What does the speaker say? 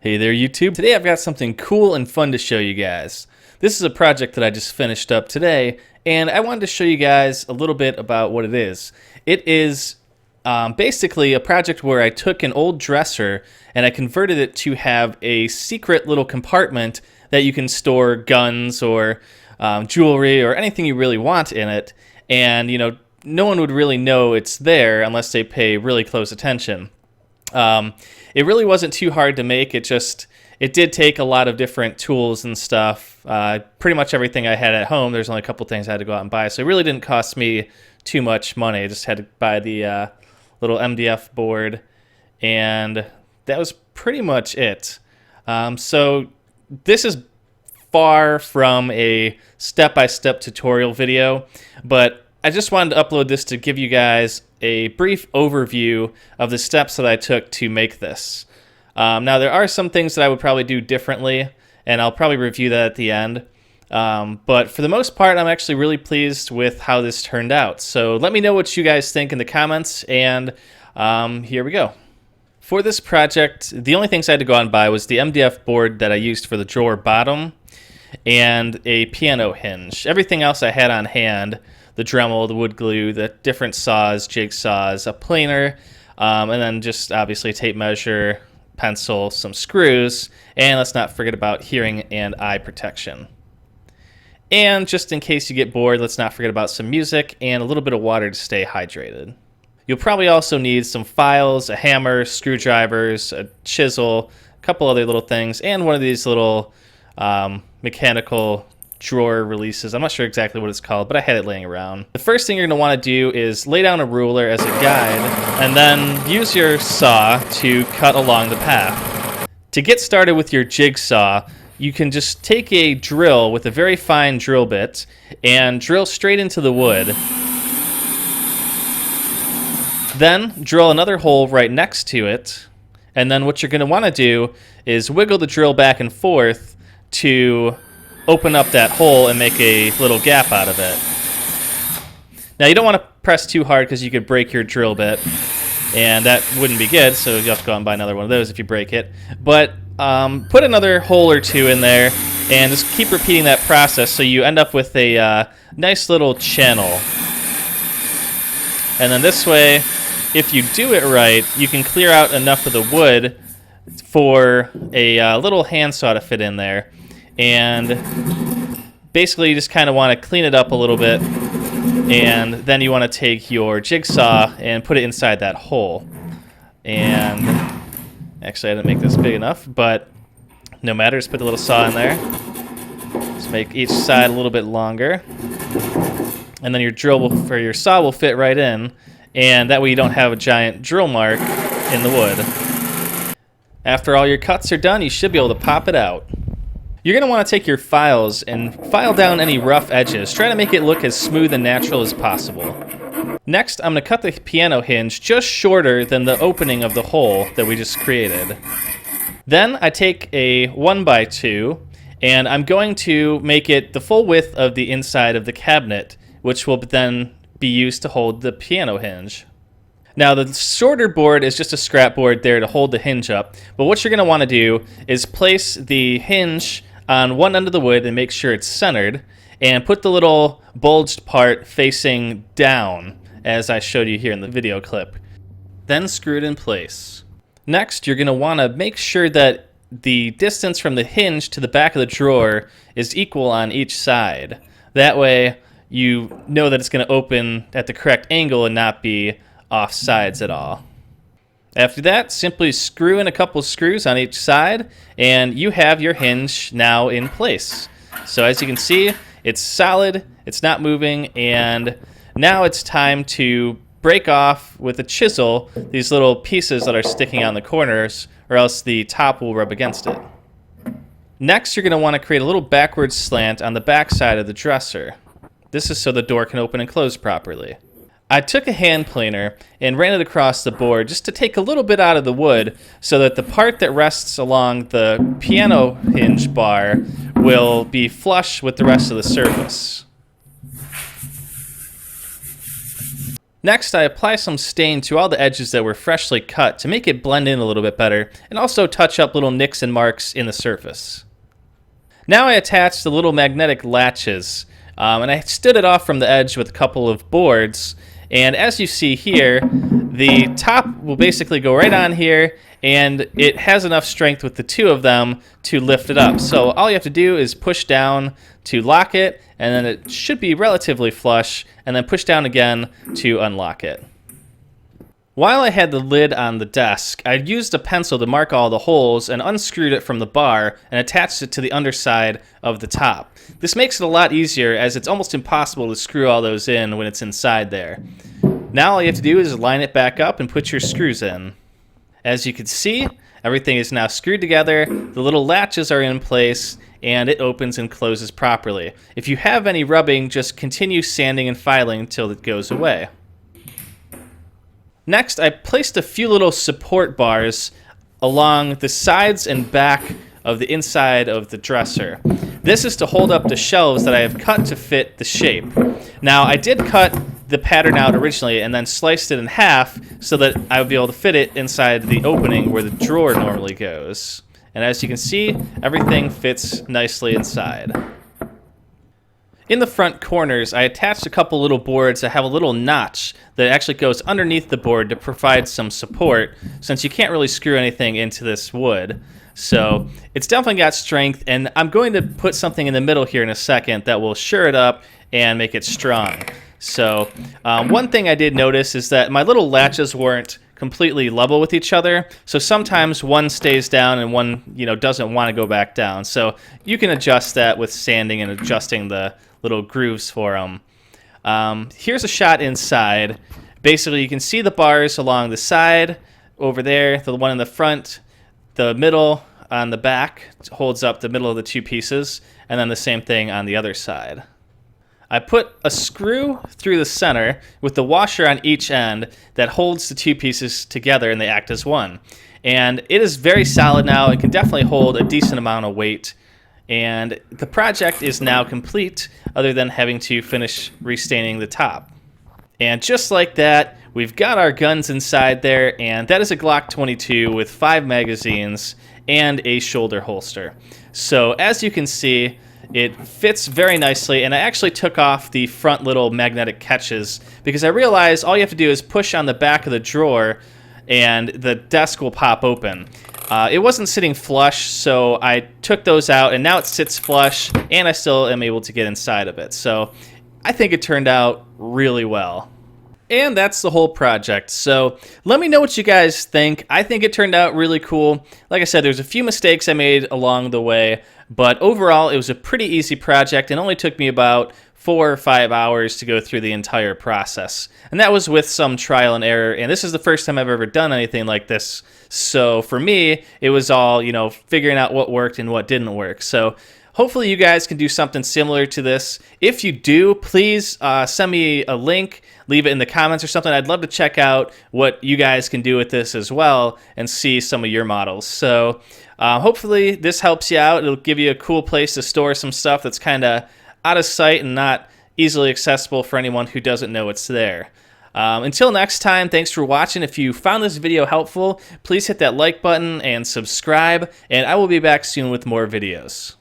Hey there YouTube. Today I've got something cool and fun to show you guys. This is a project that I just finished up today, and I wanted to show you guys a little bit about what it is. It is basically a project where I took an old dresser and I converted it to have a secret little compartment that you can store guns or jewelry or anything you really want in it, and no one would really know it's there unless they pay really close attention. It really wasn't too hard to make. It did take a lot of different tools and stuff. Pretty much everything I had at home. There's only a couple things I had to go out and buy, so it really didn't cost me too much money. I just had to buy the little MDF board, and that was pretty much it. So this is far from a step-by-step tutorial video, but I just wanted to upload this to give you guys a brief overview of the steps that I took to make this. Now, there are some things that I would probably do differently, and I'll probably review that at the end. But for the most part, I'm actually really pleased with how this turned out. So let me know what you guys think in the comments, and here we go. For this project, the only things I had to go out and buy was the MDF board that I used for the drawer bottom and a piano hinge. Everything else I had on hand: the Dremel, the wood glue, the different saws, jigsaws, a planer, and then just obviously tape measure, pencil, some screws, and let's not forget about hearing and eye protection. And just in case you get bored, let's not forget about some music and a little bit of water to stay hydrated. You'll probably also need some files, a hammer, screwdrivers, a chisel, a couple other little things, and one of these little mechanical drawer releases. I'm not sure exactly what it's called, but I had it laying around. The first thing you're going to want to do is lay down a ruler as a guide, and then use your saw to cut along the path. To get started with your jigsaw, you can just take a drill with a very fine drill bit and drill straight into the wood. Then drill another hole right next to it, and then what you're going to want to do is wiggle the drill back and forth to open up that hole and make a little gap out of it. Now, you don't want to press too hard because you could break your drill bit, and that wouldn't be good, so you have to go out and buy another one of those if you break it. But put another hole or two in there and just keep repeating that process so you end up with a nice little channel. And then this way, if you do it right, you can clear out enough of the wood for a little handsaw to fit in there. And basically you just kind of want to clean it up a little bit, and then you want to take your jigsaw and put it inside that hole. And actually I didn't make this big enough, but no matter, just put the little saw in there. Just make each side a little bit longer, and then your your saw will fit right in, and that way you don't have a giant drill mark in the wood. After all your cuts are done, you should be able to pop it out. You're going to want to take your files and file down any rough edges. Try to make it look as smooth and natural as possible. Next, I'm going to cut the piano hinge just shorter than the opening of the hole that we just created. Then I take a 1x2, and I'm going to make it the full width of the inside of the cabinet, which will then be used to hold the piano hinge. Now, the shorter board is just a scrap board there to hold the hinge up, but what you're going to want to do is place the hinge on one end of the wood and make sure it's centered, and put the little bulged part facing down, as I showed you here in the video clip. Then screw it in place. Next, you're going to want to make sure that the distance from the hinge to the back of the drawer is equal on each side. That way, you know that it's going to open at the correct angle and not be off sides at all. After that, simply screw in a couple screws on each side, and you have your hinge now in place. So as you can see, it's solid, it's not moving, and now it's time to break off with a chisel these little pieces that are sticking on the corners, or else the top will rub against it. Next, you're going to want to create a little backward slant on the back side of the dresser. This is so the door can open and close properly. I took a hand planer and ran it across the board just to take a little bit out of the wood so that the part that rests along the piano hinge bar will be flush with the rest of the surface. Next, I apply some stain to all the edges that were freshly cut to make it blend in a little bit better, and also touch up little nicks and marks in the surface. Now I attached the little magnetic latches, and I stood it off from the edge with a couple of boards, and as you see here, the top will basically go right on here, and it has enough strength with the two of them to lift it up. So all you have to do is push down to lock it, and then it should be relatively flush, and then push down again to unlock it. While I had the lid on the desk, I used a pencil to mark all the holes and unscrewed it from the bar and attached it to the underside of the top. This makes it a lot easier as it's almost impossible to screw all those in when it's inside there. Now all you have to do is line it back up and put your screws in. As you can see, everything is now screwed together, the little latches are in place, and it opens and closes properly. If you have any rubbing, just continue sanding and filing until it goes away. Next, I placed a few little support bars along the sides and back of the inside of the dresser. This is to hold up the shelves that I have cut to fit the shape. Now, I did cut the pattern out originally and then sliced it in half so that I would be able to fit it inside the opening where the drawer normally goes. And as you can see, everything fits nicely inside. In the front corners, I attached a couple little boards that have a little notch that actually goes underneath the board to provide some support, since you can't really screw anything into this wood. So it's definitely got strength, and I'm going to put something in the middle here in a second that will shore it up and make it strong. So one thing I did notice is that my little latches weren't completely level with each other, so sometimes one stays down and one doesn't want to go back down. So you can adjust that with sanding and adjusting the little grooves for them. Here's a shot inside. Basically, you can see the bars along the side over there, the one in the front, the middle on the back holds up the middle of the two pieces, and then the same thing on the other side. I put a screw through the center with the washer on each end that holds the two pieces together, and they act as one. And it is very solid now. It can definitely hold a decent amount of weight. And the project is now complete, other than having to finish restaining the top. And just like that, we've got our guns inside there, and that is a Glock 22 with 5 magazines and a shoulder holster. So as you can see, it fits very nicely, and I actually took off the front little magnetic catches because I realized all you have to do is push on the back of the drawer and the desk will pop open. It wasn't sitting flush, so I took those out, and now it sits flush, and I still am able to get inside of it. So I think it turned out really well. And that's the whole project. So let me know what you guys think. I think it turned out really cool. Like I said, there's a few mistakes I made along the way, but overall it was a pretty easy project and only took me about 4 or 5 hours to go through the entire process. And that was with some trial and error, and this is the first time I've ever done anything like this. So for me, it was all, figuring out what worked and what didn't work. So hopefully you guys can do something similar to this. If you do, please send me a link, leave it in the comments or something. I'd love to check out what you guys can do with this as well and see some of your models. So hopefully this helps you out. It'll give you a cool place to store some stuff that's kind of out of sight and not easily accessible for anyone who doesn't know it's there. Until next time, thanks for watching. If you found this video helpful, please hit that like button and subscribe, and I will be back soon with more videos.